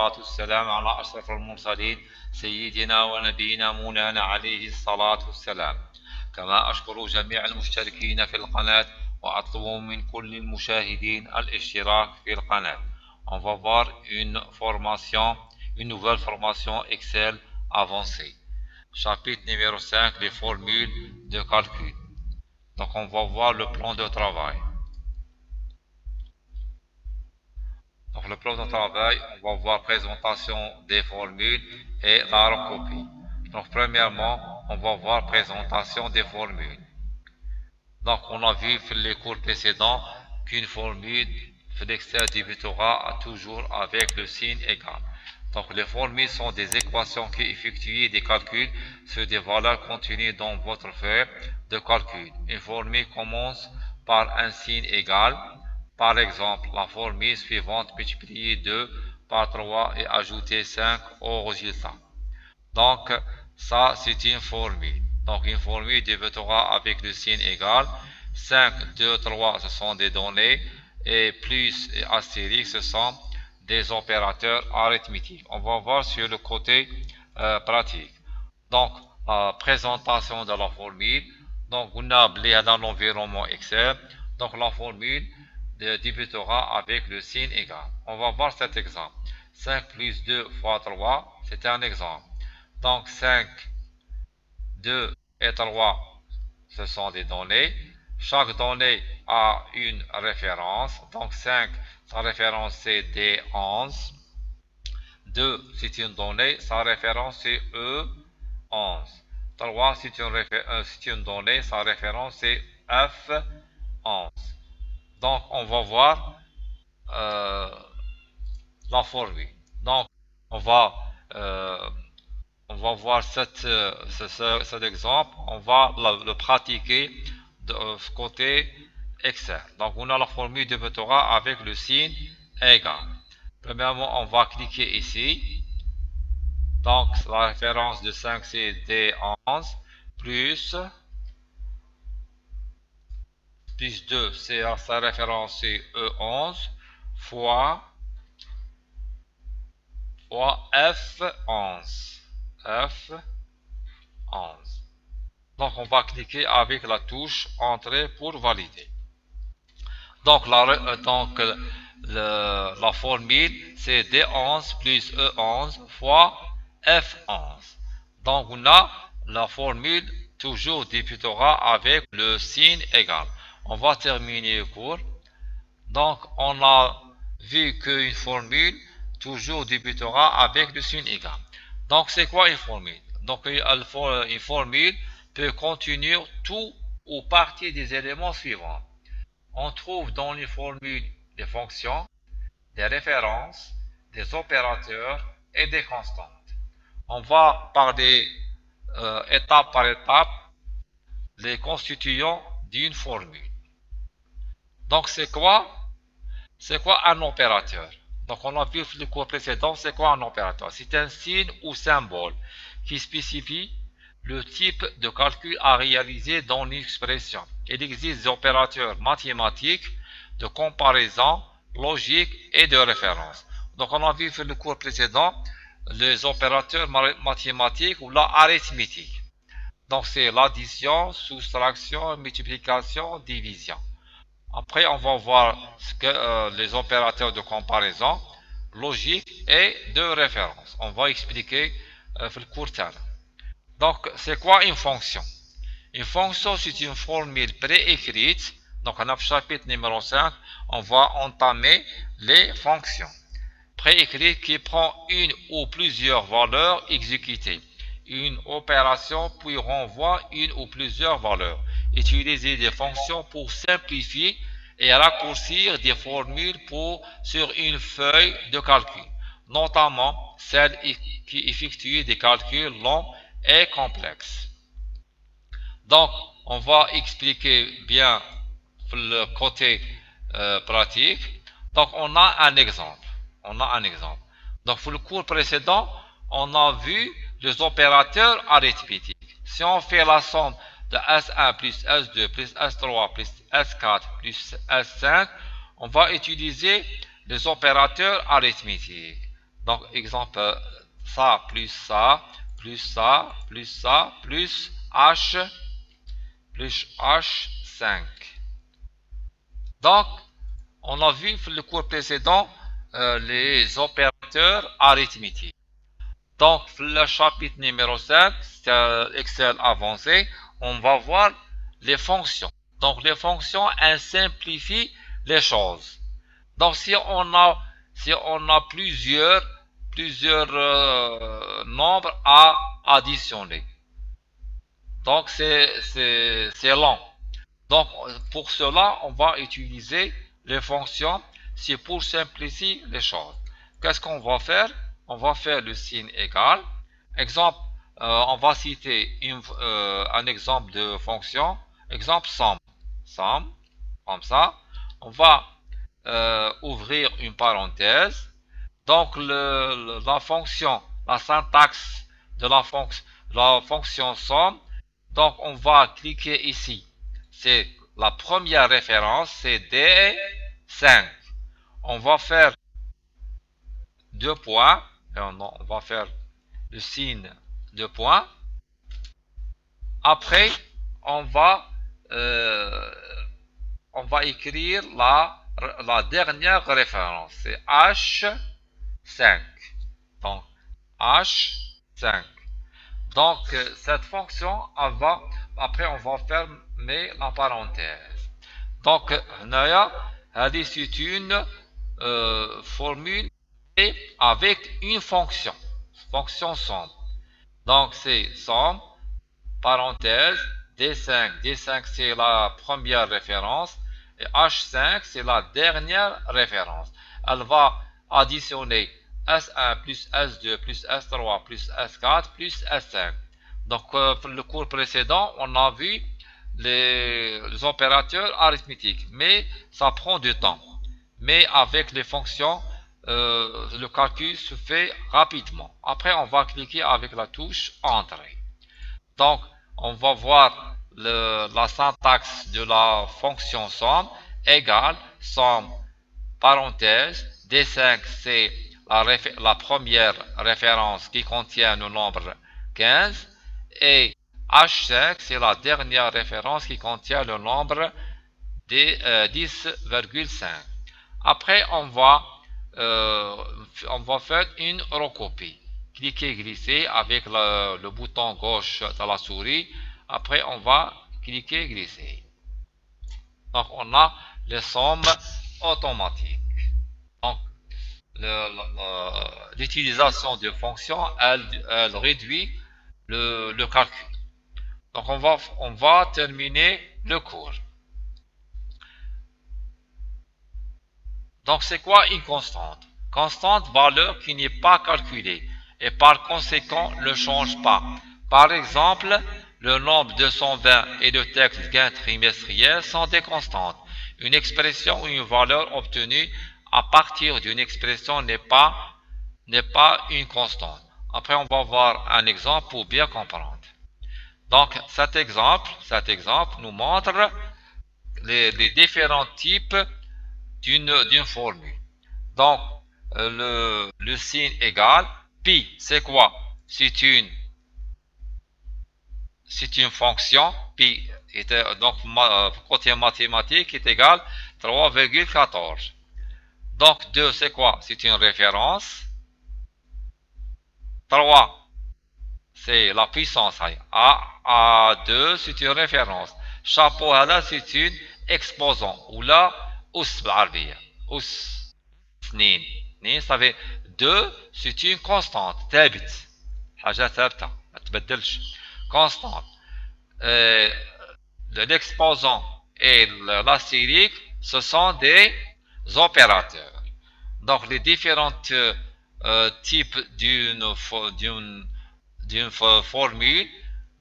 والصلاة والسلام على أشرف المرسلين سيدنا ونبينا مولانا عليه الصلاة والسلام. كما أشكر جميع المشتركين في القناة وأطلب من كل المشاهدين الاشتراك في القناة. On va voir une nouvelle formation Excel avancée. Chapitre numéro 5, les formules de calcul. Donc on va voir le plan de travail. Donc le plan de travail, on va voir présentation des formules et la recopie. Donc premièrement, on va voir présentation des formules. Donc on a vu dans les cours précédents qu'une formule d'Excel débutera toujours avec le signe égal. Donc les formules sont des équations qui effectuent des calculs sur des valeurs contenues dans votre feuille de calcul. Une formule commence par un signe égal. Par exemple, la formule suivante, multiplier 2 par 3 et ajouter 5 au résultat. Donc ça c'est une formule. Donc une formule débutera avec le signe égal. 5, 2, 3 ce sont des données et plus et astérix ce sont des opérateurs arithmétiques. On va voir sur le côté pratique. Donc la présentation de la formule. Donc on a dans l'environnement Excel. Donc la formule débutera avec le signe égal. On va voir cet exemple. 5 plus 2 fois 3, c'est un exemple. Donc 5, 2 et 3, ce sont des données. Chaque donnée a une référence. Donc 5, sa référence c'est D11. 2, c'est une donnée, sa référence c'est E11. 3, c'est une donnée, sa référence c'est F11. Donc on va voir la formule. Donc on va voir cet exemple, on va le pratiquer de côté Excel. Donc on a la formule débutera avec le signe égal. Premièrement, on va cliquer ici. Donc la référence de 5 c'est D11 plus 2, c'est sa référence c'est E11 fois F11. Donc on va cliquer avec la touche entrée pour valider. Donc la formule c'est D11 plus E11 fois F11. Donc on a la formule toujours débutera avec le signe égal. On va terminer le cours. Donc on a vu qu'une formule toujours débutera avec le signe égal. Donc c'est quoi une formule? Donc une formule peut contenir tout ou partie des éléments suivants. On trouve dans une formule des fonctions, des références, des opérateurs et des constantes. On va parler étape par étape les constituants d'une formule. Donc c'est quoi un opérateur? Donc on a vu le cours précédent, c'est quoi un opérateur? C'est un signe ou symbole qui spécifie le type de calcul à réaliser dans l'expression. Il existe des opérateurs mathématiques, de comparaison, logique et de référence. Donc on a vu le cours précédent les opérateurs mathématiques ou la arithmétique. Donc c'est l'addition, soustraction, multiplication, division. Après, on va voir les opérateurs de comparaison, logique et de référence. On va expliquer le court terme. Donc, c'est quoi une fonction? Une fonction, c'est une formule préécrite. Donc, dans le chapitre numéro 5, on va entamer les fonctions. Préécrite qui prend une ou plusieurs valeurs exécutées. Une opération puis renvoie une ou plusieurs valeurs. Utiliser des fonctions pour simplifier et raccourcir des formules sur une feuille de calcul, notamment celles qui effectuent des calculs longs et complexes. Donc, on va expliquer bien le côté pratique. Donc, on a un exemple. Donc, pour le cours précédent, on a vu les opérateurs arithmétiques. Si on fait la somme de S1 plus S2 plus S3 plus S4 plus S5, on va utiliser les opérateurs arithmétiques. Donc, exemple, ça plus ça, plus ça, plus ça, plus H5. Donc, on a vu le cours précédent les opérateurs arithmétiques. Donc, le chapitre numéro 5, c'est Excel avancé, on va voir les fonctions. Donc, les fonctions, elles simplifient les choses. Donc, si on a plusieurs nombres à additionner, donc c'est lent. Donc, pour cela, on va utiliser les fonctions. C'est pour simplifier les choses. Qu'est-ce qu'on va faire? On va faire le signe égal. Exemple, on va citer un exemple de fonction. Exemple, somme. Somme, comme ça. On va ouvrir une parenthèse. Donc, la fonction, la syntaxe de la fonction somme. Donc, on va cliquer ici. C'est la première référence, c'est D5. On va faire deux points. On va faire le signe de points. Après, on va, euh, on va écrire la dernière référence. C'est H5. Donc, H5. Donc, cette fonction, après, on va fermer la parenthèse. Donc, c'est une formule avec une fonction somme. Donc, c'est somme, parenthèse, D5 c'est la première référence, et H5 c'est la dernière référence. Elle va additionner S1 plus S2 plus S3 plus S4 plus S5. Donc, le cours précédent, on a vu les opérateurs arithmétiques, mais ça prend du temps. Mais avec les fonctions, le calcul se fait rapidement. Après, on va cliquer avec la touche Entrée. Donc, on va voir la syntaxe de la fonction somme égale somme parenthèse D5 c'est la première référence qui contient le nombre 15 et H5 c'est la dernière référence qui contient le nombre 10,5. Après on va faire une recopie. Cliquez glisser avec le bouton gauche de la souris. Après on va cliquer glisser. Donc on a les sommes automatiques. Donc l'utilisation de fonctions, elle réduit le calcul. Donc on va terminer le cours. Donc c'est quoi une constante? Constante, valeur qui n'est pas calculée et par conséquent ne change pas. Par exemple, le nombre 220 et le texte gain trimestriel sont des constantes. Une expression ou une valeur obtenue à partir d'une expression n'est pas une constante. Après, on va voir un exemple pour bien comprendre. Donc, cet exemple nous montre les différents types d'une formule. Donc, le signe égal, pi, c'est quoi? C'est une fonction, pi, donc côté mathématique est égal 3,14. Donc 2, c'est quoi? C'est une référence. 3, c'est la puissance. A2, c'est une référence. Chapeau, c'est une exposant. Ou là, us بالعربية. Us. اثنين. ça fait 2, c'est une constante. ثابت. حاجة ثابتة. ما تبدلش. Constante. L'exposant et l'astérique, ce sont des opérateurs. Donc les différents types d'une formule,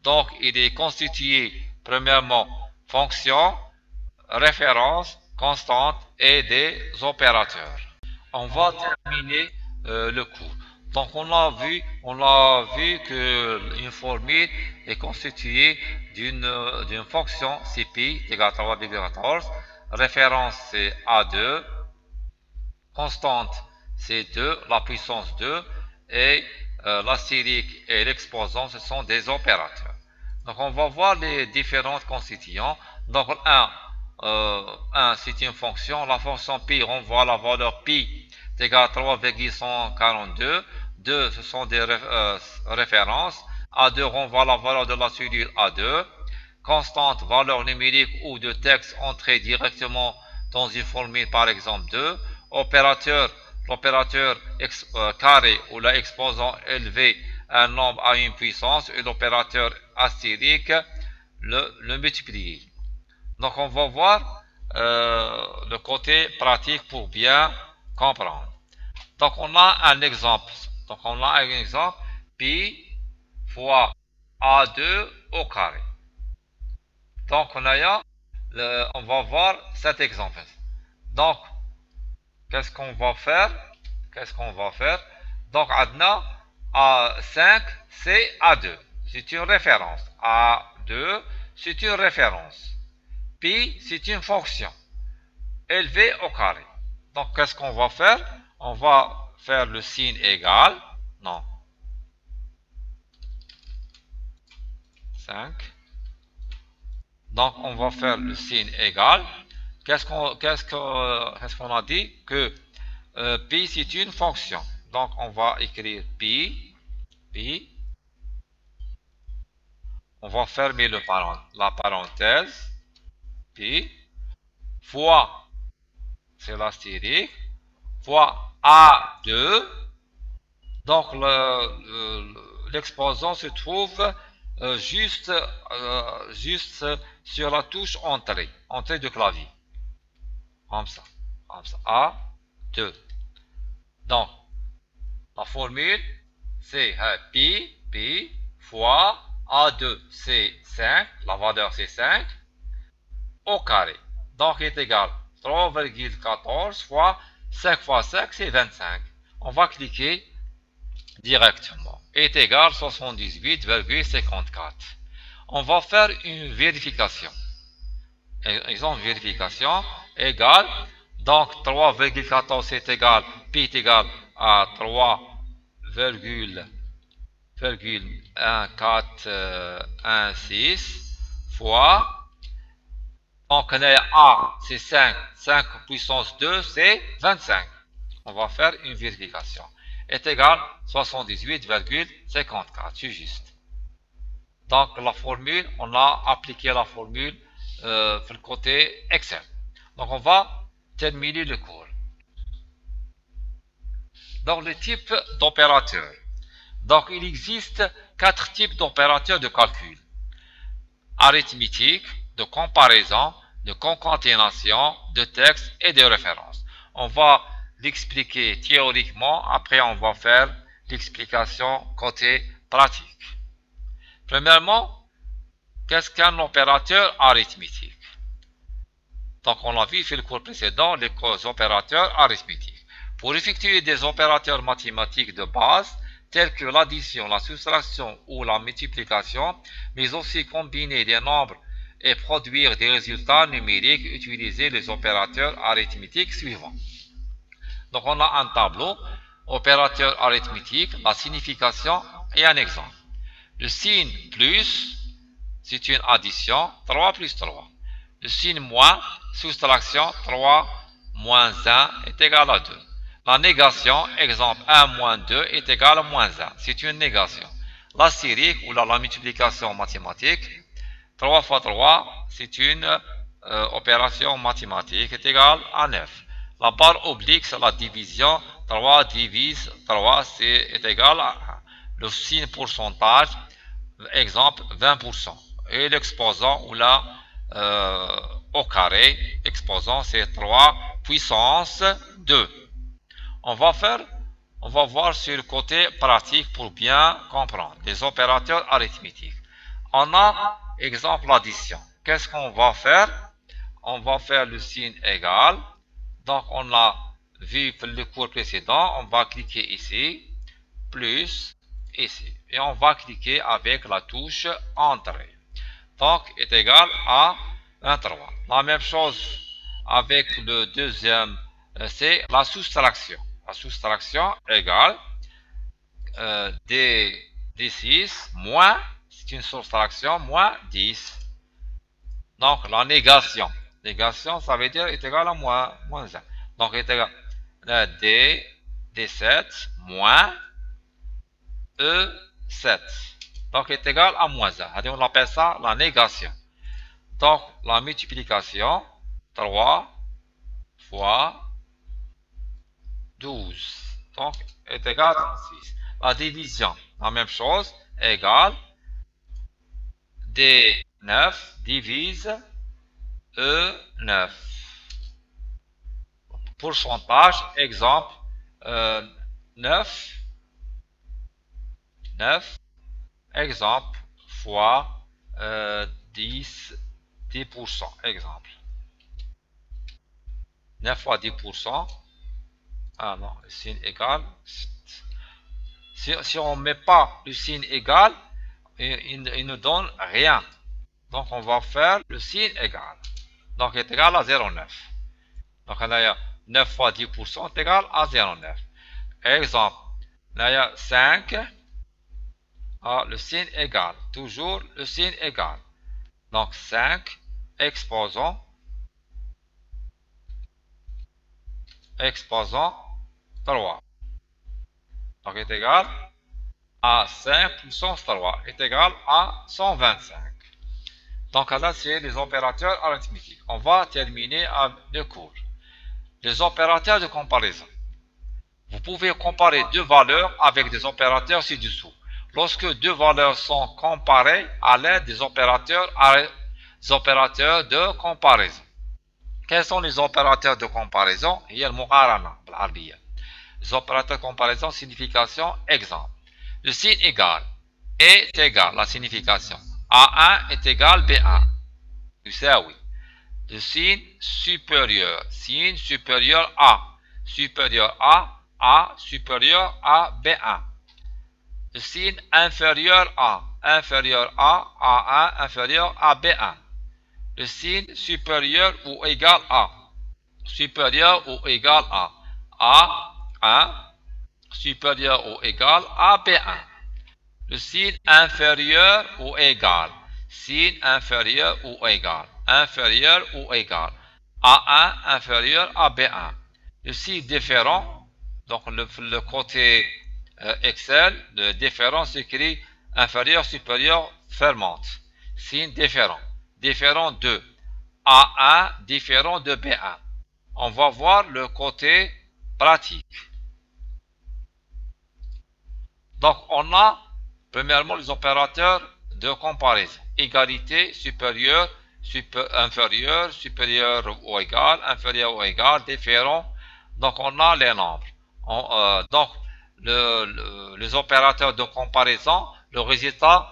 donc il est constitué premièrement fonction, référence, constante et des opérateurs. On va terminer le cours. Donc on a vu que une formule est constituée d'une fonction CP égale 3,14, référence c'est A2, constante c'est 2, la puissance 2, et l'astérique et l'exposant, ce sont des opérateurs. Donc on va voir les différents constituants. Donc 1 c'est une fonction, la fonction pi renvoie la valeur pi est égale à 3,142. 2 ce sont des références. A2 renvoie la valeur de la cellule A2. Constante, valeur numérique ou de texte entrée directement dans une formule, par exemple 2. L'opérateur carré ou l'exposant élevé un nombre à une puissance et l'opérateur astérique le multiplier. Donc on va voir le côté pratique pour bien comprendre. Donc on a un exemple. Pi fois A2 au carré. Donc on va voir cet exemple. Donc qu'est-ce qu'on va faire? Donc Adna A5 c'est A2. C'est une référence. A2 c'est une référence. Pi c'est une fonction élevée au carré. Donc qu'est-ce qu'on va faire? On va faire le signe égal. Non. 5. Donc on va faire le signe égal. Qu'est-ce qu'on a dit? Que pi c'est une fonction. Donc on va écrire pi. On va fermer la parenthèse. Pi fois, c'est l'astérique, fois A2. Donc l'exposant se trouve juste sur la touche entrée de clavier. Comme ça. A2. Donc, la formule, c'est pi fois A2, c'est 5, la valeur c'est 5, au carré. Donc, est égal 3,14 fois 5 fois 5, c'est 25. On va cliquer directement. Est égal 78,54. On va faire une vérification. Exemple vérification égale, donc 3,14 c'est égal, pi est égal à 3,1416 fois, donc A c'est 5 puissance 2 c'est 25. On va faire une vérification. Est égal 78,54, c'est juste. Donc la formule, on a appliqué la formule sur le côté Excel. Donc on va terminer le cours. Dans les types d'opérateurs. Donc il existe 4 types d'opérateurs de calcul. Arithmétique, de comparaison, de concaténation, de texte et de référence. On va l'expliquer théoriquement, après on va faire l'explication côté pratique. Premièrement, qu'est-ce qu'un opérateur arithmétique? Donc on l'a vu sur le cours précédent, les opérateurs arithmétiques. Pour effectuer des opérateurs mathématiques de base, tels que l'addition, la soustraction ou la multiplication, mais aussi combiner des nombres et produire des résultats numériques, utiliser les opérateurs arithmétiques suivants. Donc on a un tableau, opérateur arithmétique, la signification et un exemple. Le signe plus, c'est une addition, 3 plus 3. Le signe moins, soustraction, 3 moins 1 est égal à 2. La négation, exemple 1 moins 2 est égal à moins 1. C'est une négation. La série ou la multiplication mathématique, 3 fois 3, c'est une opération mathématique, est égale à 9. La barre oblique, c'est la division, 3 divise 3, est égal à 1. Le signe pourcentage, exemple 20%. Et l'exposant ou la au carré, exposant c'est 3 puissance 2. On va voir sur le côté pratique pour bien comprendre les opérateurs arithmétiques. On a exemple l'addition. Qu'est-ce qu'on va faire? On va faire le signe égal. Donc on l'a vu pour le cours précédent. On va cliquer ici, plus ici. Et on va cliquer avec la touche entrée. Donc est égal à 23. La même chose avec le deuxième, c'est la soustraction. La soustraction égale D6 moins, c'est une soustraction, moins 10. Donc, la négation. Négation, ça veut dire est égal à moins 1. Donc, est égal à D7 moins E7. Donc, est égal à moins 1. On appelle ça la négation. Donc, la multiplication, 3 fois 12. Donc, est égal à 36. La division, la même chose, égale D9 divise E9. Pourcentage, exemple, 9, exemple, fois 10%, exemple. 9 fois 10%, ah non, le signe égal. Si on ne met pas le signe égal, il ne donne rien. Donc, on va faire le signe égal. Donc, est égal à 0,9. Donc, là, il y a 9 fois 10% est égal à 0,9. Exemple, là, il y a 5. Ah, le signe égal. Toujours le signe égal. Donc, 5 exposant 3. Donc, est égal à 5 puissance 3 est égal à 125. Donc là, c'est les opérateurs arithmétiques. On va terminer le cours. Les opérateurs de comparaison. Vous pouvez comparer deux valeurs avec des opérateurs ci-dessous. Lorsque deux valeurs sont comparées à l'aide des opérateurs de comparaison. Quels sont les opérateurs de comparaison? Il y a le muqarana, بالعربية. Les opérateurs de comparaison, signification, exemple. Le signe égal est égal, la signification. A1 est égal B1. يساوي. Le signe supérieur A. Supérieur A supérieur à B1. Le signe inférieur A. Inférieur A1 inférieur à B1. Le signe supérieur ou égal à. Supérieur ou égal à. A1 supérieur ou égal à B1. Le signe inférieur ou égal. Signe inférieur ou égal. Inférieur ou égal. A1 inférieur à B1. Le signe différent. Donc le côté Excel, le différent s'écrit inférieur, supérieur, fermante. Signe différent. Différent de A1, différent de B1. On va voir le côté pratique. Donc, on a premièrement les opérateurs de comparaison. Égalité, supérieur, inférieur, supérieur ou égal, inférieur ou égal, différent. Donc, on a les nombres. Donc, les opérateurs de comparaison, le résultat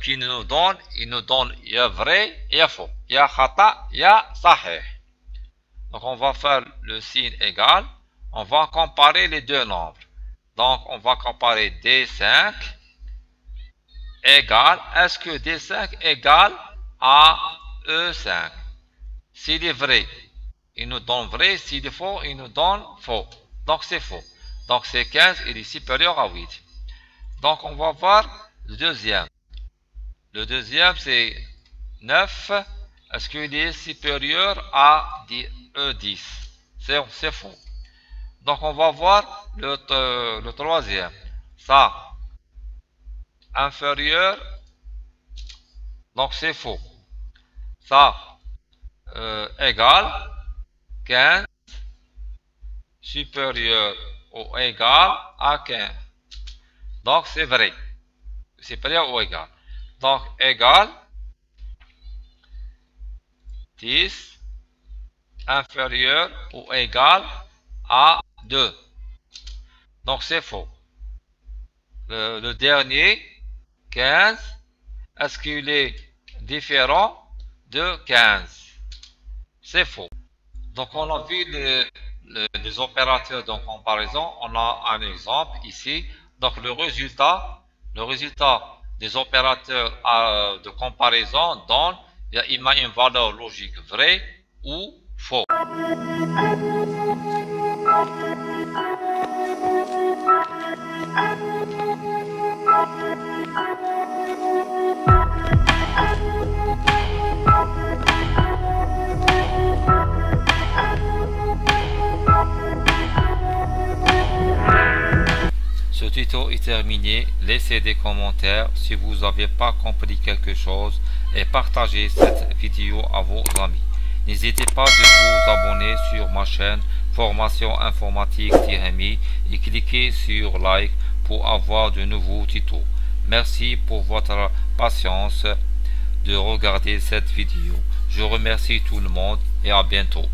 qu'il nous donne, il nous donne il y a vrai, il y a faux. Il y a khata, il y a sahih. Donc, on va faire le signe égal. On va comparer les deux nombres. Donc, on va comparer D5 égale, est-ce que D5 égale à E5? S'il est vrai, il nous donne vrai. S'il est faux, il nous donne faux. Donc, c'est faux. Donc, c'est 15, il est supérieur à 8. Donc, on va voir le deuxième. Le deuxième, c'est 9. Est-ce qu'il est supérieur à E10? C'est faux. Donc, on va voir le troisième. Ça, inférieur. Donc, c'est faux. Ça, égal. 15. Supérieur ou égal à 15. Donc, c'est vrai. Supérieur ou égal. Donc, égal 10 inférieur ou égal à 2. Donc, c'est faux. Le dernier, 15, est-ce qu'il est différent de 15? C'est faux. Donc, on a vu les opérateurs de comparaison. On a un exemple ici. Donc, le résultat des opérateurs de comparaison donne il y a une valeur logique vraie ou faux. Ce tuto est terminé, laissez des commentaires si vous n'avez pas compris quelque chose et partagez cette vidéo à vos amis. N'hésitez pas de vous abonner sur ma chaîne Formation Informatique Tirhami et cliquez sur like pour avoir de nouveaux tutos. Merci pour votre patience de regarder cette vidéo. Je remercie tout le monde et à bientôt.